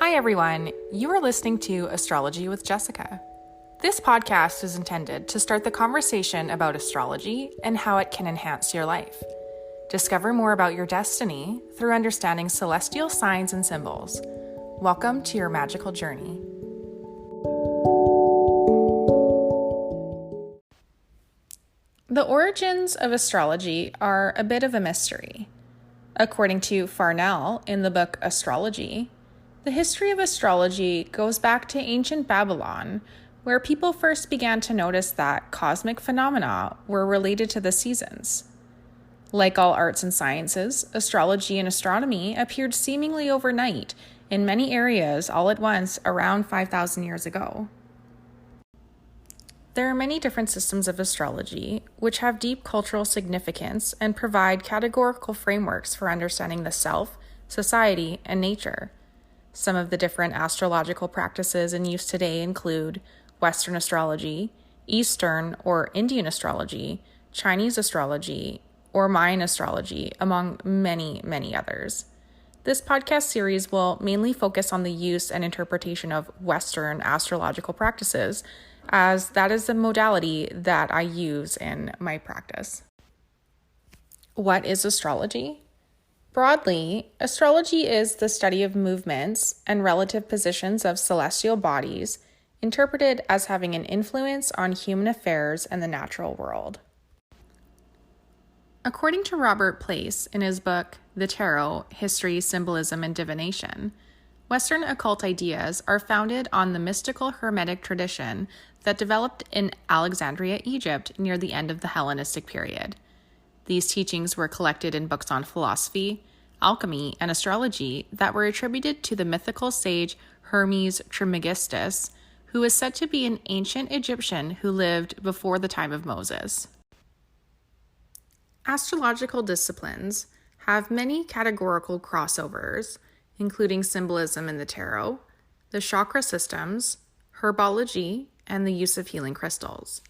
Hi everyone, you are listening to Astrology with Jessica. This podcast is intended to start the conversation about astrology and how it can enhance your life. Discover more about your destiny through understanding celestial signs and symbols. Welcome to your magical journey. The origins of astrology are a bit of a mystery. According to Farnell in the book Astrology, the history of astrology goes back to ancient Babylon, where people first began to notice that cosmic phenomena were related to the seasons. Like all arts and sciences, astrology and astronomy appeared seemingly overnight in many areas all at once around 5,000 years ago. There are many different systems of astrology which have deep cultural significance and provide categorical frameworks for understanding the self, society, and nature. Some of the different astrological practices in use today include Western astrology, Eastern or Indian astrology, Chinese astrology, or Mayan astrology, among many, many others. This podcast series will mainly focus on the use and interpretation of Western astrological practices, as that is the modality that I use in my practice. What is astrology? Broadly, astrology is the study of movements and relative positions of celestial bodies, interpreted as having an influence on human affairs and the natural world. According to Robert Place in his book, The Tarot, History, Symbolism, and Divination, Western occult ideas are founded on the mystical Hermetic tradition that developed in Alexandria, Egypt, near the end of the Hellenistic period. These teachings were collected in books on philosophy, alchemy, and astrology that were attributed to the mythical sage Hermes Trismegistus, who is said to be an ancient Egyptian who lived before the time of Moses. Astrological disciplines have many categorical crossovers, including symbolism in the tarot, the chakra systems, herbology, and the use of healing crystals.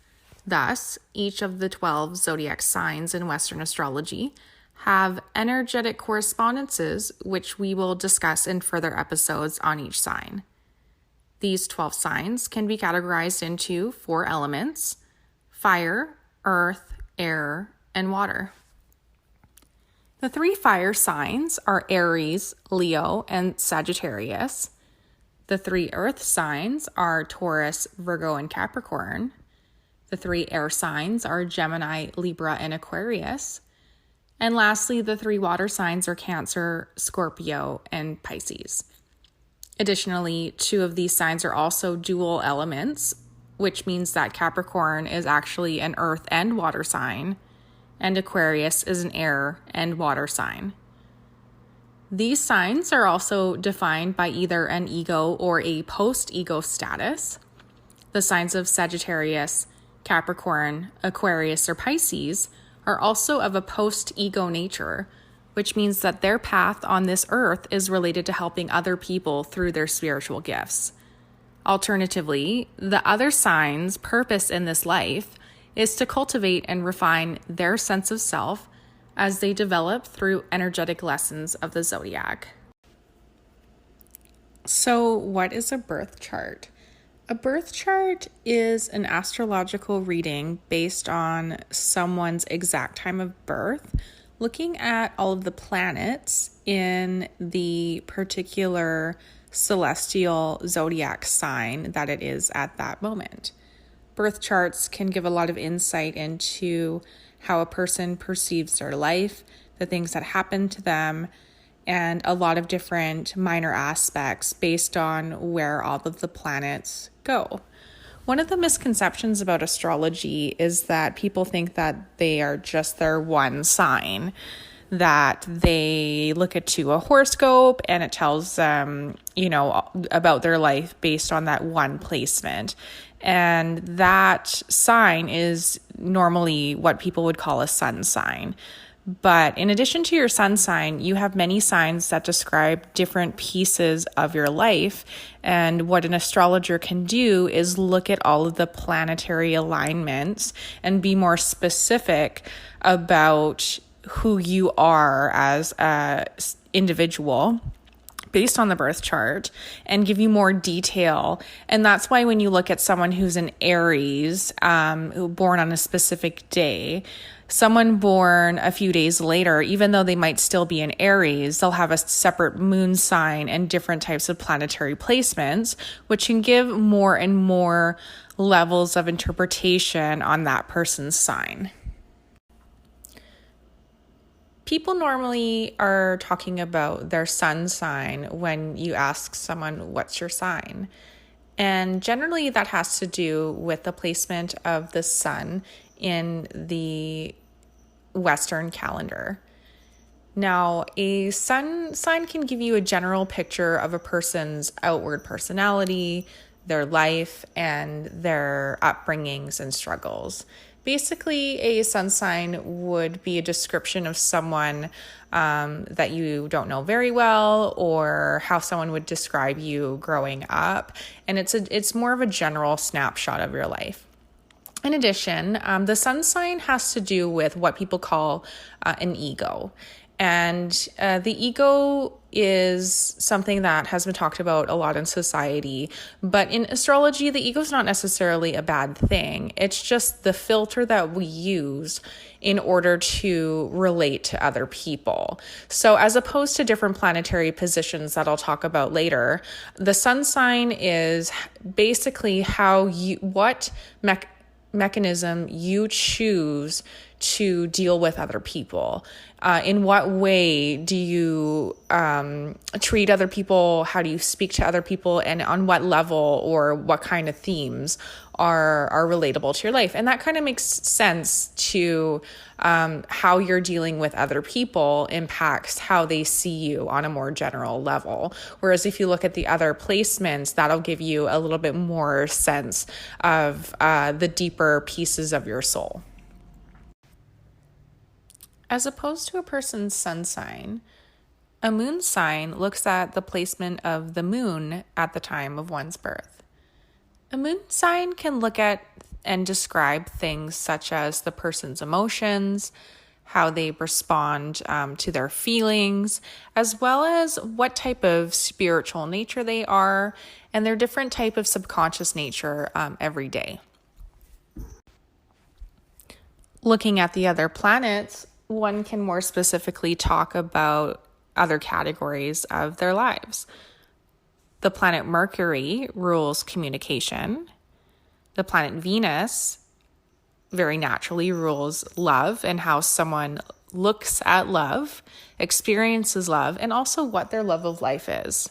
Thus, each of the 12 zodiac signs in Western astrology have energetic correspondences, which we will discuss in further episodes on each sign. These 12 signs can be categorized into 4 elements: fire, earth, air, and water. The 3 fire signs are Aries, Leo, and Sagittarius. The 3 earth signs are Taurus, Virgo, and Capricorn. The 3 air signs are Gemini, Libra, and Aquarius. And lastly, the 3 water signs are Cancer, Scorpio, and Pisces. Additionally, 2 of these signs are also dual elements, which means that Capricorn is actually an earth and water sign, and Aquarius is an air and water sign. These signs are also defined by either an ego or a post-ego status. The signs of Sagittarius, Capricorn, Aquarius, or Pisces are also of a post-ego nature, which means that their path on this earth is related to helping other people through their spiritual gifts. Alternatively, the other signs' purpose in this life is to cultivate and refine their sense of self as they develop through energetic lessons of the zodiac. So, what is a birth chart? A birth chart is an astrological reading based on someone's exact time of birth, looking at all of the planets in the particular celestial zodiac sign that it is at that moment. Birth charts can give a lot of insight into how a person perceives their life, the things that happen to them, and a lot of different minor aspects based on where all of the planets go. One of the misconceptions about astrology is that people think that they are just their one sign, that they look into a horoscope and it tells them, about their life based on that one placement. And that sign is normally what people would call a sun sign. But in addition to your sun sign, you have many signs that describe different pieces of your life. And what an astrologer can do is look at all of the planetary alignments and be more specific about who you are as an individual based on the birth chart and give you more detail. And that's why when you look at someone who's an Aries, born on a specific day, someone born a few days later, even though they might still be an Aries, they'll have a separate moon sign and different types of planetary placements, which can give more and more levels of interpretation on that person's sign. People normally are talking about their sun sign when you ask someone, what's your sign? And generally that has to do with the placement of the sun in the Western calendar. Now, a sun sign can give you a general picture of a person's outward personality, their life, and their upbringings and struggles. Basically, a sun sign would be a description of someone that you don't know very well, or how someone would describe you growing up. And it's more of a general snapshot of your life. In addition, the sun sign has to do with what people call an ego. And the ego is something that has been talked about a lot in society. But in astrology, the ego is not necessarily a bad thing. It's just the filter that we use in order to relate to other people. So as opposed to different planetary positions that I'll talk about later, the sun sign is basically what mechanism you choose to deal with other people. In what way do you treat other people? How do you speak to other people? And on what level or what kind of themes are relatable to your life? And that kind of makes sense to how you're dealing with other people impacts how they see you on a more general level. Whereas if you look at the other placements, that'll give you a little bit more sense of the deeper pieces of your soul. As opposed to a person's sun sign, a moon sign looks at the placement of the moon at the time of one's birth. A moon sign can look at and describe things such as the person's emotions, how they respond to their feelings, as well as what type of spiritual nature they are, and their different type of subconscious nature every day. Looking at the other planets, one can more specifically talk about other categories of their lives. The planet Mercury rules communication. The planet Venus very naturally rules love and how someone looks at love, experiences love, and also what their love of life is.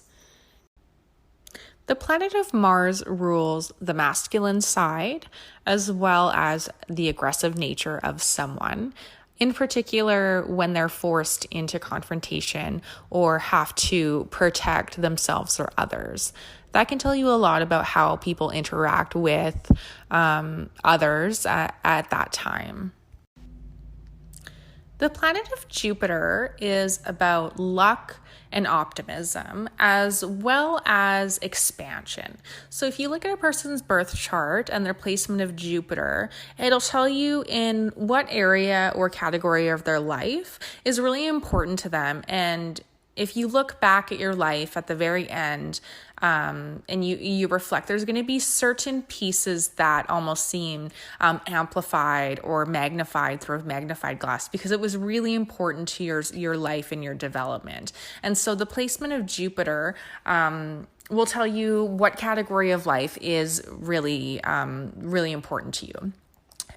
The planet of Mars rules the masculine side, as well as the aggressive nature of someone, in particular when they're forced into confrontation or have to protect themselves or others. That can tell you a lot about how people interact with others at that time. The planet of Jupiter is about luck and optimism, as well as expansion. So if you look at a person's birth chart and their placement of Jupiter, it'll tell you in what area or category of their life is really important to them. And if you look back at your life at the very end, and you reflect, there's going to be certain pieces that almost seem amplified or magnified through a magnifying glass because it was really important to your life and your development. And so the placement of Jupiter will tell you what category of life is really important to you.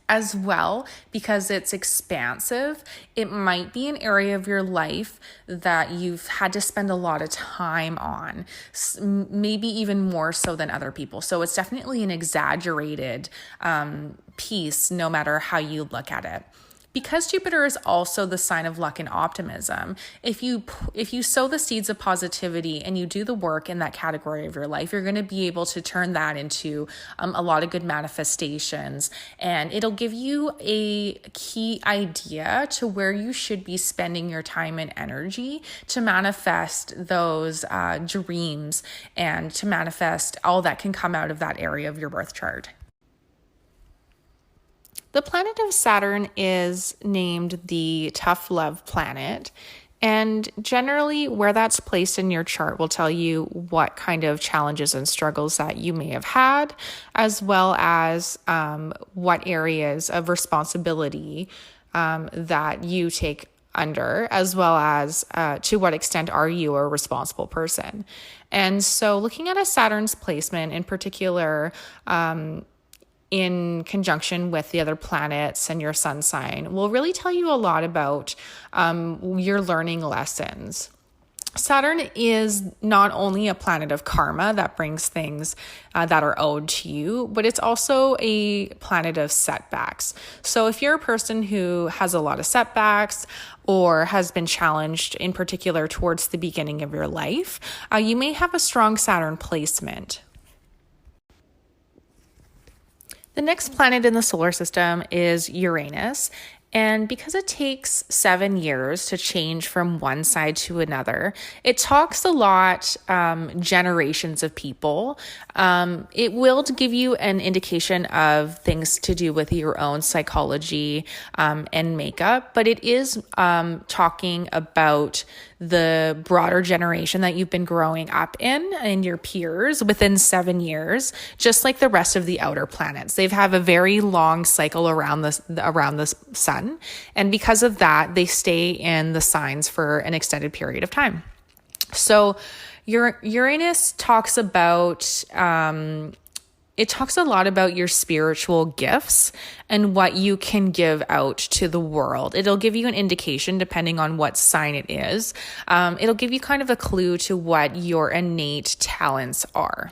As well, because it's expansive, it might be an area of your life that you've had to spend a lot of time on, maybe even more so than other people. So it's definitely an exaggerated piece, no matter how you look at it. Because Jupiter is also the sign of luck and optimism, if you sow the seeds of positivity and you do the work in that category of your life, you're going to be able to turn that into a lot of good manifestations, and it'll give you a key idea to where you should be spending your time and energy to manifest those dreams and to manifest all that can come out of that area of your birth chart. The planet of Saturn is named the tough love planet, And generally, where that's placed in your chart will tell you what kind of challenges and struggles that you may have had, as well as what areas of responsibility that you take under, as well as to what extent are you a responsible person. And so looking at a Saturn's placement in particular, in conjunction with the other planets and your sun sign will really tell you a lot about your learning lessons. Saturn is not only a planet of karma that brings things that are owed to you, but it's also a planet of setbacks. So if you're a person who has a lot of setbacks or has been challenged in particular towards the beginning of your life, you may have a strong Saturn placement. The next planet in the solar system is Uranus. And because it takes 7 years to change from one side to another, it talks a lot, generations of people. It will give you an indication of things to do with your own psychology and makeup, but it is talking about the broader generation that you've been growing up in and your peers within 7 years, just like the rest of the outer planets. They have a very long cycle around the sun. And because of that, they stay in the signs for an extended period of time. So Uranus talks about, it talks a lot about your spiritual gifts and what you can give out to the world. It'll give you an indication depending on what sign it is. It'll give you kind of a clue to what your innate talents are.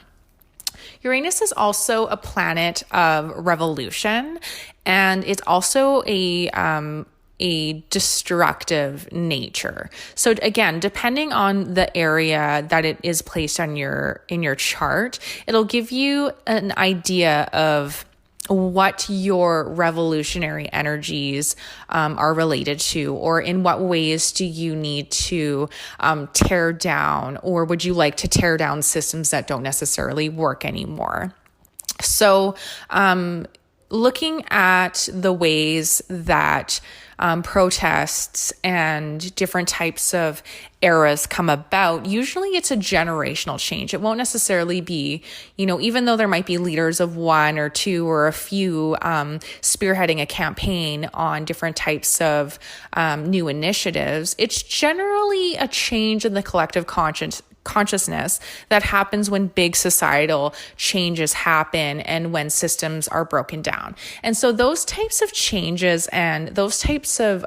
Uranus is also a planet of revolution, and it's also a destructive nature. So again, depending on the area that it is placed on in your chart, it'll give you an idea of what your revolutionary energies are related to, or in what ways do you need to tear down, or would you like to tear down systems that don't necessarily work anymore. So looking at the ways that protests and different types of eras come about, usually it's a generational change. It won't necessarily be, even though there might be leaders of one or two or a few spearheading a campaign on different types of new initiatives, it's generally a change in the collective consciousness that happens when big societal changes happen and when systems are broken down. And so those types of changes and those types of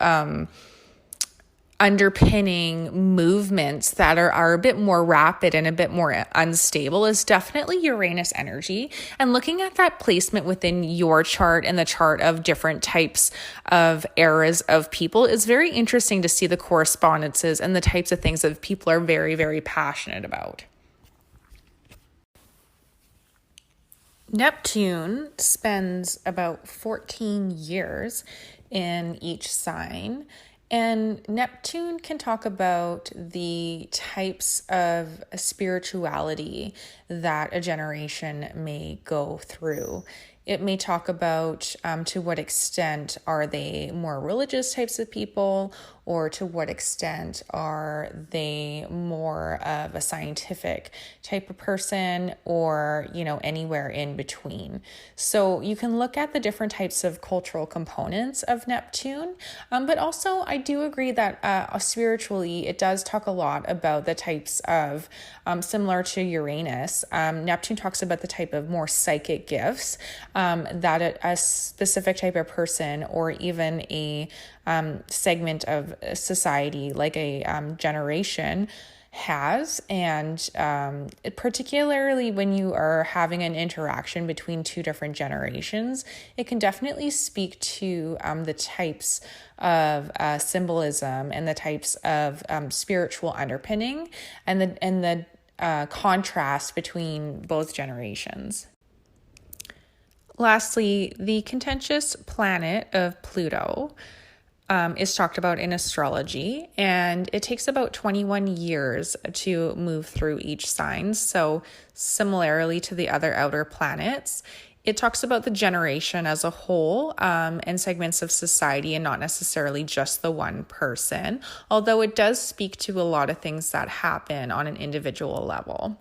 underpinning movements that are a bit more rapid and a bit more unstable is definitely Uranus energy. And looking at that placement within your chart and the chart of different types of eras of people is very interesting to see the correspondences and the types of things that people are very, very passionate about. Neptune spends about 14 years in each sign. And Neptune can talk about the types of spirituality that a generation may go through. It may talk about to what extent are they more religious types of people, or to what extent are they more of a scientific type of person, or, anywhere in between. So you can look at the different types of cultural components of Neptune, but also I do agree that spiritually it does talk a lot about the types of, similar to Uranus, Neptune talks about the type of more psychic gifts that a specific type of person, or even a segment of society, like a generation, has. And particularly when you are having an interaction between two different generations, it can definitely speak to the types of symbolism and the types of spiritual underpinning and the contrast between both generations. Lastly, the contentious planet of Pluto is talked about in astrology, and it takes about 21 years to move through each sign. So similarly to the other outer planets, It talks about the generation as a whole and segments of society, and not necessarily just the one person, although it does speak to a lot of things that happen on an individual level.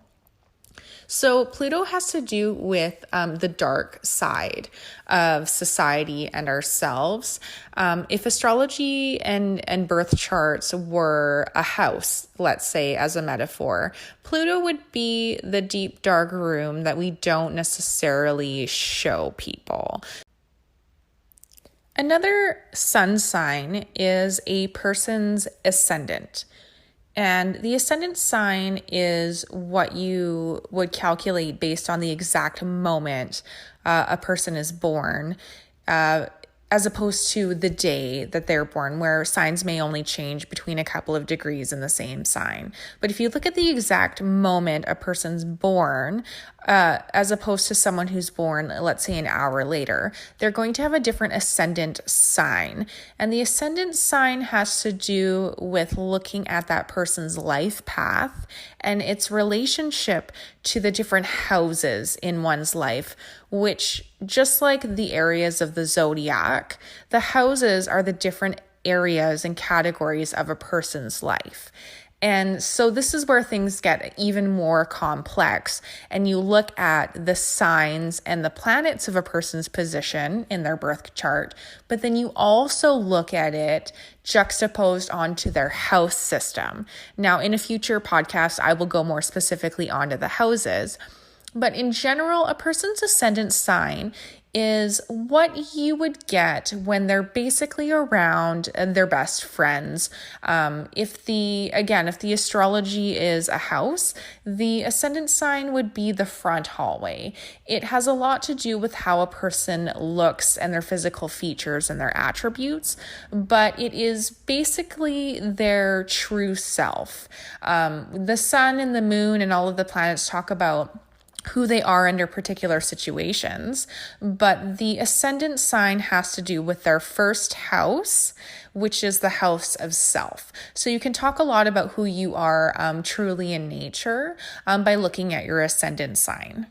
So Pluto has to do with the dark side of society and ourselves. If astrology and birth charts were a house, let's say as a metaphor, Pluto would be the deep dark room that we don't necessarily show people. Another sun sign is a person's ascendant. And the ascendant sign is what you would calculate based on the exact moment a person is born, as opposed to the day that they're born, where signs may only change between a couple of degrees in the same sign. But if you look at the exact moment a person's born, as opposed to someone who's born, let's say, an hour later, they're going to have a different ascendant sign. And the ascendant sign has to do with looking at that person's life path and its relationship to the different houses in one's life, which, just like the areas of the zodiac, the houses are the different areas and categories of a person's life. And so this is where things get even more complex, and you look at the signs and the planets of a person's position in their birth chart, but then you also look at it juxtaposed onto their house system. Now, in a future podcast, I will go more specifically onto the houses, but in general, a person's ascendant sign is what you would get when they're basically around their best friends. If the astrology is a house, the ascendant sign would be the front hallway. It has a lot to do with how a person looks and their physical features and their attributes, but it is basically their true self. The sun and the moon and all of the planets talk about who they are under particular situations, but the ascendant sign has to do with their first house, which is the house of self. So you can talk a lot about who you are truly in nature by looking at your ascendant sign.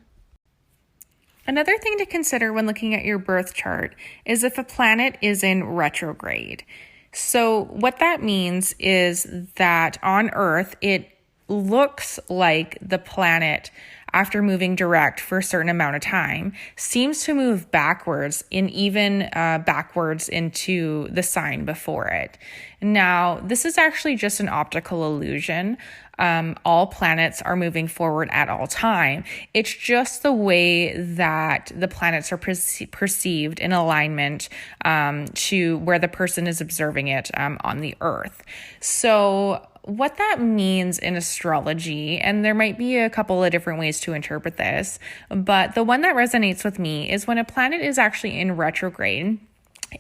Another thing to consider when looking at your birth chart is if a planet is in retrograde. So what that means is that on Earth, it looks like the planet, after moving direct for a certain amount of time, seems to move backwards backwards into the sign before it. Now, this is actually just an optical illusion. All planets are moving forward at all time. It's just the way that the planets are perceived in alignment to where the person is observing it on the Earth. So what that means in astrology, and there might be a couple of different ways to interpret this, but the one that resonates with me is when a planet is actually in retrograde.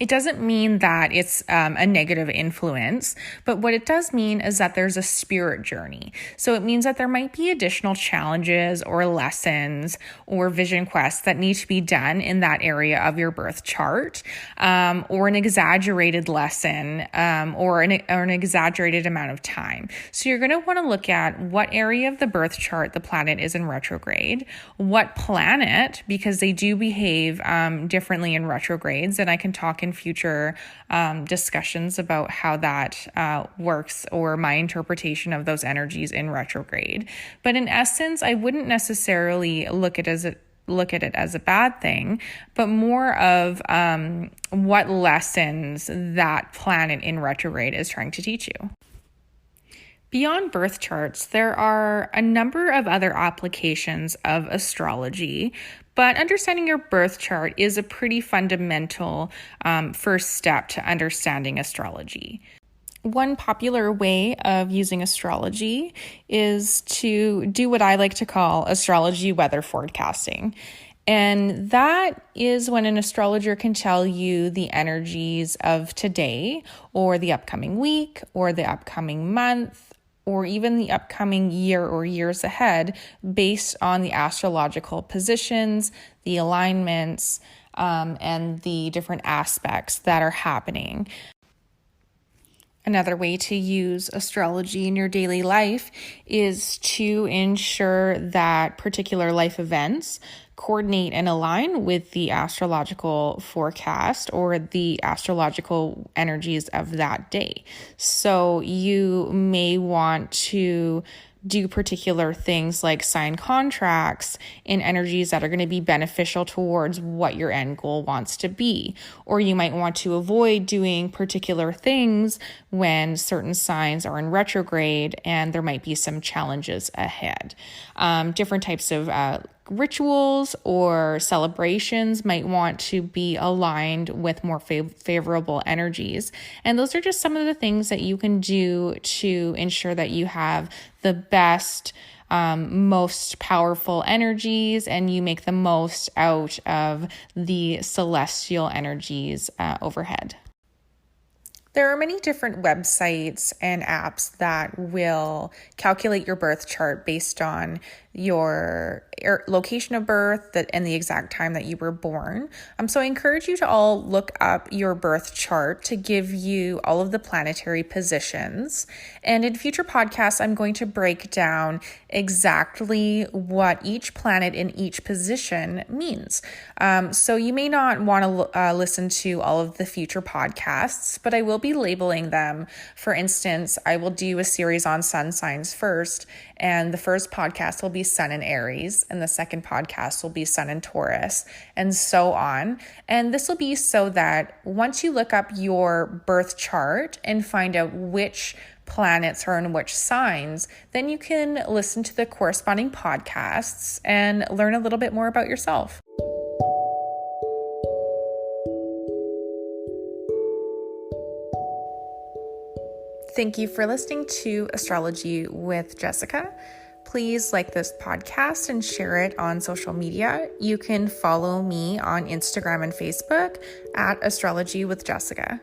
It doesn't mean that it's a negative influence, but what it does mean is that there's a spirit journey. So it means that there might be additional challenges or lessons or vision quests that need to be done in that area of your birth chart, or an exaggerated lesson, or an exaggerated amount of time. So you're going to want to look at what area of the birth chart the planet is in retrograde, what planet, because they do behave differently in retrogrades, and I can talk in future discussions about how that works, or my interpretation of those energies in retrograde. But in essence, I wouldn't necessarily look at it as a bad thing, but more of what lessons that planet in retrograde is trying to teach you. Beyond birth charts, there are a number of other applications of astrology, but understanding your birth chart is a pretty fundamental first step to understanding astrology. One popular way of using astrology is to do what I like to call astrology weather forecasting. And that is when an astrologer can tell you the energies of today, or the upcoming week, or the upcoming month, or even the upcoming year or years ahead, based on the astrological positions, the alignments, and the different aspects that are happening. Another way to use astrology in your daily life is to ensure that particular life events coordinate and align with the astrological forecast or the astrological energies of that day. So you may want to do particular things like sign contracts in energies that are going to be beneficial towards what your end goal wants to be. Or you might want to avoid doing particular things when certain signs are in retrograde and there might be some challenges ahead. Different types of rituals or celebrations might want to be aligned with more favorable energies. And those are just some of the things that you can do to ensure that you have the best, most powerful energies and you make the most out of the celestial energies overhead. There are many different websites and apps that will calculate your birth chart based on your location of birth and the exact time that you were born. So I encourage you to all look up your birth chart to give you all of the planetary positions. And in future podcasts, I'm going to break down exactly what each planet in each position means. So you may not want to listen to all of the future podcasts, but I will be labeling them. For instance, I will do a series on sun signs first, and the first podcast will be Sun in Aries, and the second podcast will be Sun in Taurus, and so on. And this will be so that once you look up your birth chart and find out which planets are in which signs, then you can listen to the corresponding podcasts and learn a little bit more about yourself. Thank you for listening to Astrology with Jessica. Please like this podcast and share it on social media. You can follow me on Instagram and Facebook at Astrology with Jessica.